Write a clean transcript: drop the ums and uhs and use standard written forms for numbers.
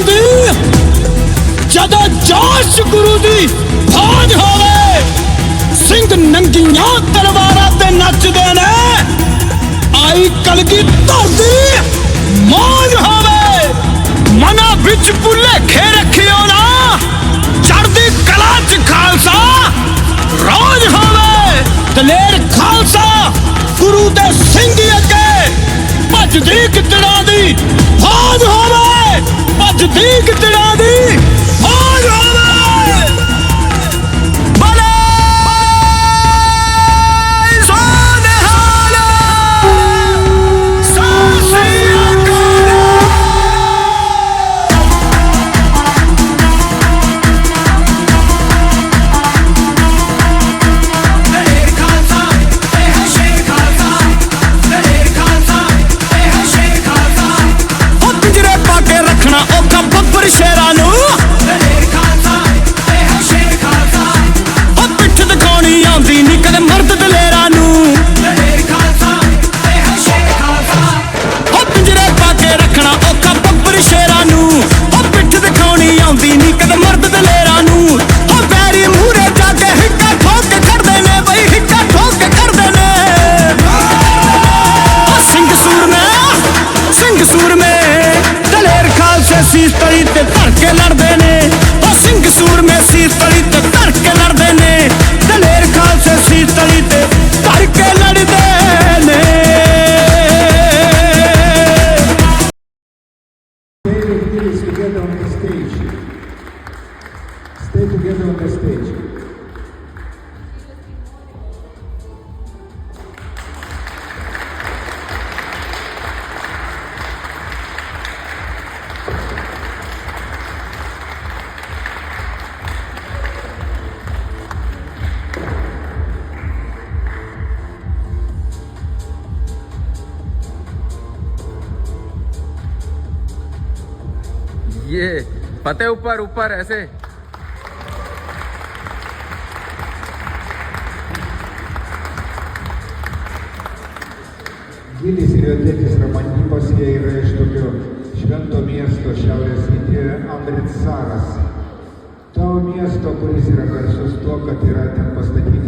ਦੀ ਜਦੋਂ ਜੋਸ਼ ਗੁਰੂ ਦੀ ਫੌਜ ਹੋਵੇ ਸਿੰਘ ਨੰਗੀਆਂ ਤਲਵਾਰਾਂ ਤੇ ਨੱਚਦੇ ਨੇ ਆਈ ਕਲਗੀ ਧਰਦੀ ਮੌਜ ਹੋਵੇ ਮਨਾਂ ਵਿੱਚ ਭੁਲੇਖੇ ਰੱਖਿਓ ਨਾ ਚੜ੍ਹਦੀ ਕਲਾ ਚ ਖਾਲਸਾ ਰੋਜ਼ ਹੋਵੇ ਦਲੇਰ ਖਾਲਸਾ ਗੁਰੂ ਦੇ ਸਿੰਘ ਅੱਗੇ ਭੱਜਦੀ ਗਿੱਦੜਾਂ ਦੀ ਫੌਜ ਹੋਵੇ ਭੱਜਦੀ ਗਿੱਦੜਾਂ ਦੀ ਫੌਜ ਹੋਵੇ ਸ਼ੇਰਾਂ ਨੂੰ ਉਹ ਪਿੱਠ ਦਿਖਾਉਣੀ ਆਉਂਦੀ ਨੀ ਕਦੇ ਮਰਦ ਦਲੇਰਾਂ ਨੂੰ ਉਹ ਪਿੰਜਰੇ ਪਾ ਕੇ ਰੱਖਣਾ ਔਖਾ ਬੱਬਰ ਸ਼ੇਰਾਂ ਨੂੰ ਉਹ ਪਿੱਠ ਦਿਖਾਉਣੀ ਆਉਂਦੀ ਨੀ ਕਦੇ ਮਰਦ ਦਲੇਰਾਂ ਨੂੰ ਉਹ ਪੈਰੀ ਮੂਹਰੇ ਜਾ ਕੇ ਹਿੱਕਾ ਠੋਕ ਕੇ ਖੜਦੇ ਨੇ ਬਈ ਹਿੱਕਾ ਠੋਕ ਕੇ ਖੜਦੇ ਨੇ ਸਿੰਘ ਸੂਰਮੇ ਦਲੇਰ ਖਾਲਸੇ ਸੀਸ ਤਲੀ ਤੇ ਧਰ ਕੇ ਲੜਦੇ ਨੇ ਉਹ ਸਿੰਘ ਸੂਰਮੇ ਸੀਸ ਤਲੀ ਤੇ ਧਰ ਕੇ ਲੜਦੇ ਨੇ ਦਲੇਰ ਖਾਲਸੇ ਸੀਸ ਤਲੀ ਤੇ ਧਰ ਕੇ ਲੜਦੇ ਨੇ Stay together on the stage. ये फतेह ऊपर ऐसे Giliai stereotėtis Ramanypose yra iš tokio švento miesto šiaurės rytyje Amritsaras. To miesto, kuris yra garsus tuo, kad yra ten pastatyti